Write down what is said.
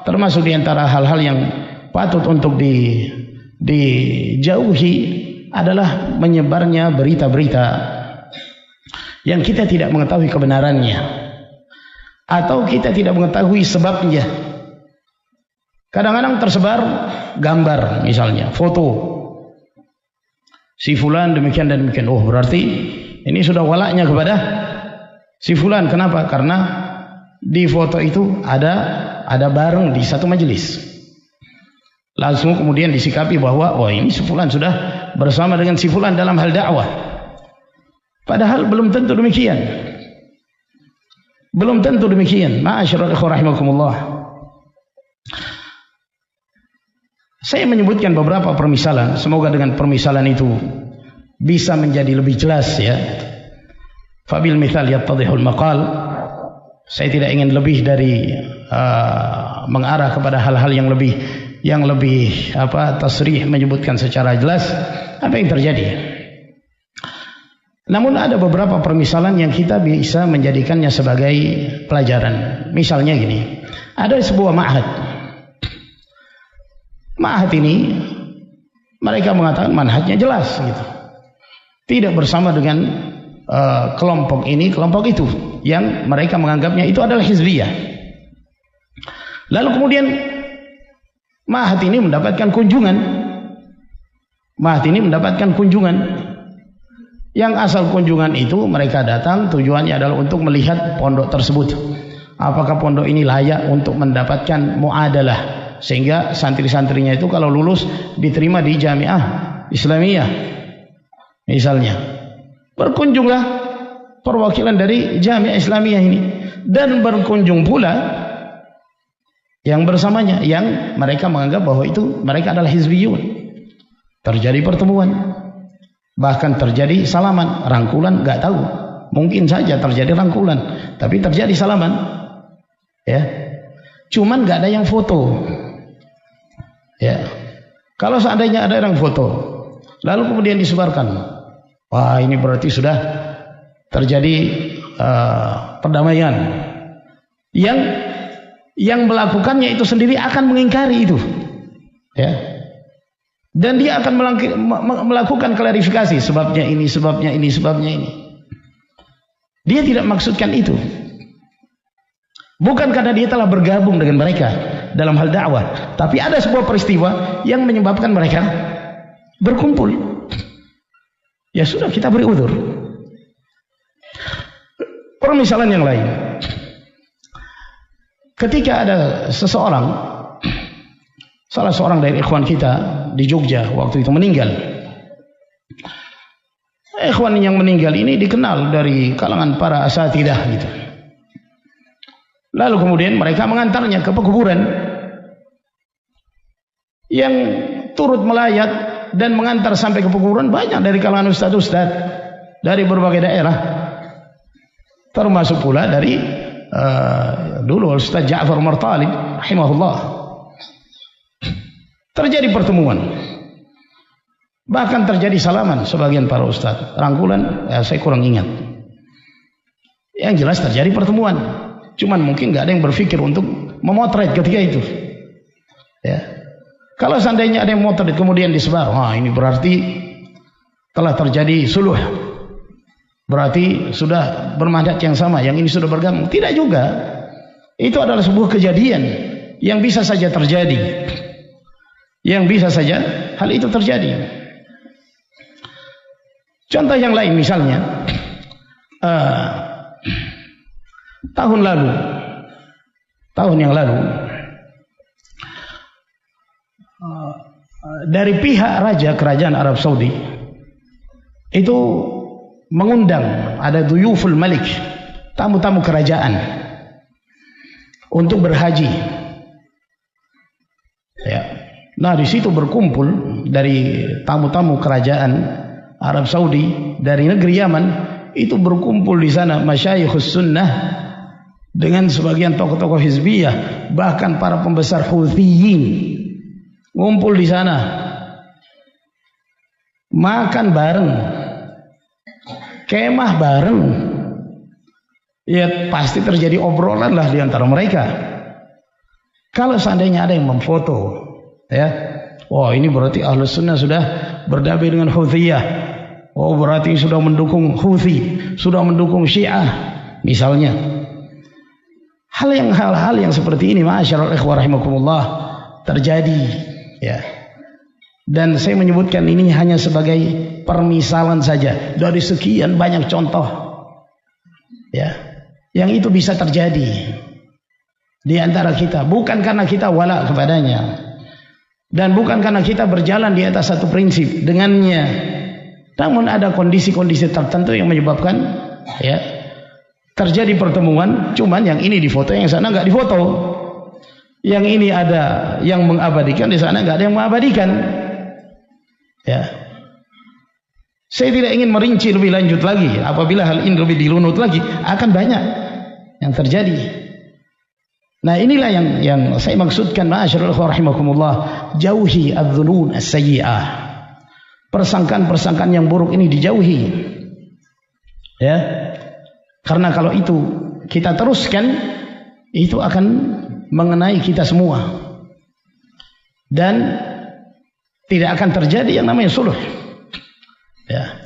termasuk di antara hal-hal yang patut untuk dijauhi adalah menyebarnya berita-berita yang kita tidak mengetahui kebenarannya atau kita tidak mengetahui sebabnya. Kadang-kadang tersebar gambar, misalnya foto si fulan demikian dan demikian. Oh, berarti ini sudah walaknya kepada si fulan. Kenapa? Karena di foto itu ada bareng di satu majelis. Langsung kemudian disikapi bahwa oh, ini si fulan sudah bersama dengan si fulan dalam hal dakwah. Padahal belum tentu demikian. Belum tentu demikian. Ma'asyiral ikhwah rahimakumullah. Saya menyebutkan beberapa permisalan, semoga dengan permisalan itu bisa menjadi lebih jelas ya. Fabil mithal yattadihul maqal. Saya tidak ingin lebih dari mengarah kepada hal-hal yang lebih tasrih, menyebutkan secara jelas apa yang terjadi. Namun ada beberapa permisalan yang kita bisa menjadikannya sebagai pelajaran. Misalnya gini, ada sebuah ma'had. Ma'had ini mereka mengatakan manhajnya jelas gitu. Tidak bersama dengan kelompok ini, kelompok itu yang mereka menganggapnya itu adalah hizbiyah. Lalu kemudian ma'had ini mendapatkan kunjungan. Ma'had ini mendapatkan kunjungan. Yang asal kunjungan itu mereka datang tujuannya adalah untuk melihat pondok tersebut. Apakah pondok ini layak untuk mendapatkan muadalah, sehingga santri-santrinya itu kalau lulus diterima di Jamiah Islamiyah misalnya. Berkunjunglah perwakilan dari Jamiah Islamiyah ini, dan berkunjung pula yang bersamanya yang mereka menganggap bahwa itu mereka adalah hizbiyun. Terjadi pertemuan, bahkan terjadi salaman, rangkulan nggak tahu, mungkin saja terjadi rangkulan, tapi terjadi salaman ya. Cuman nggak ada yang foto ya. Kalau seandainya ada yang foto lalu kemudian disebarkan, wah ini berarti sudah terjadi perdamaian. Yang melakukannya itu sendiri akan mengingkari itu ya. Dan dia akan melakukan klarifikasi, sebabnya ini, sebabnya ini, sebabnya ini. Dia tidak maksudkan itu. Bukan karena dia telah bergabung dengan mereka dalam hal dakwah, tapi ada sebuah peristiwa yang menyebabkan mereka berkumpul. Ya sudah, kita beri udzur. Permisalan yang lain. Ketika ada seseorang, salah seorang dari ikhwan kita di Jogja waktu itu meninggal. Ikhwan yang meninggal ini dikenal dari kalangan para asatidah gitu. Lalu kemudian mereka mengantarnya ke pekuburan. Yang turut melayat dan mengantar sampai ke pekuburan banyak dari kalangan ustadz-ustadz dari berbagai daerah. Termasuk pula dari dulu Ustaz Ja'far Martalib rahimahullah. Terjadi pertemuan, bahkan terjadi salaman sebagian para ustadz. Rangkulan saya kurang ingat. Yang jelas terjadi pertemuan. Cuman mungkin nggak ada yang berpikir untuk memotret ketika itu ya. Kalau seandainya ada yang memotret kemudian disebar, wah ini berarti telah terjadi suluh, berarti sudah bermandat yang sama, yang ini sudah bergabung. Tidak juga. Itu adalah sebuah kejadian yang bisa saja terjadi. Yang bisa saja hal itu terjadi. Contoh yang lain misalnya, tahun yang lalu dari pihak raja kerajaan Arab Saudi itu mengundang, ada duyuful malik, tamu-tamu kerajaan untuk berhaji ya. Nah di situ berkumpul dari tamu-tamu kerajaan Arab Saudi dari negeri Yaman, itu berkumpul di sana masyayikhus sunnah dengan sebagian tokoh-tokoh hizbiyah, bahkan para pembesar Houtsiyin ngumpul di sana, makan bareng, kemah bareng. Ya pasti terjadi obrolan lah di antara mereka. Kalau seandainya ada yang memfoto, ya, oh ini berarti Ahlus Sunnah sudah berdamai dengan Houthiyah. Oh berarti sudah mendukung Houthi, sudah mendukung Syiah, misalnya. Hal-hal yang seperti ini, ma'asyiral ikhwah rahimakumullah, terjadi, ya. Dan saya menyebutkan ini hanya sebagai permisalan saja dari sekian banyak contoh, ya, yang itu bisa terjadi di antara kita, bukan karena kita wala kepadanya, dan bukan karena kita berjalan di atas satu prinsip dengannya, namun ada kondisi-kondisi tertentu yang menyebabkan, ya, terjadi pertemuan. Cuman yang ini difoto, yang sana nggak difoto. Yang ini ada yang mengabadikan, di sana nggak ada yang mengabadikan. Ya, saya tidak ingin merinci lebih lanjut lagi. Apabila hal ini lebih dirunut lagi, akan banyak yang terjadi. Nah inilah yang saya maksudkan, ma'asyiral ikhwah rahimakumullah, jauhi adz-dzunun as-sayyi'ah. Persangkaan-persangkaan yang buruk ini dijauhi. Ya. Karena kalau itu kita teruskan, itu akan mengenai kita semua. Dan tidak akan terjadi yang namanya sulh. Ya.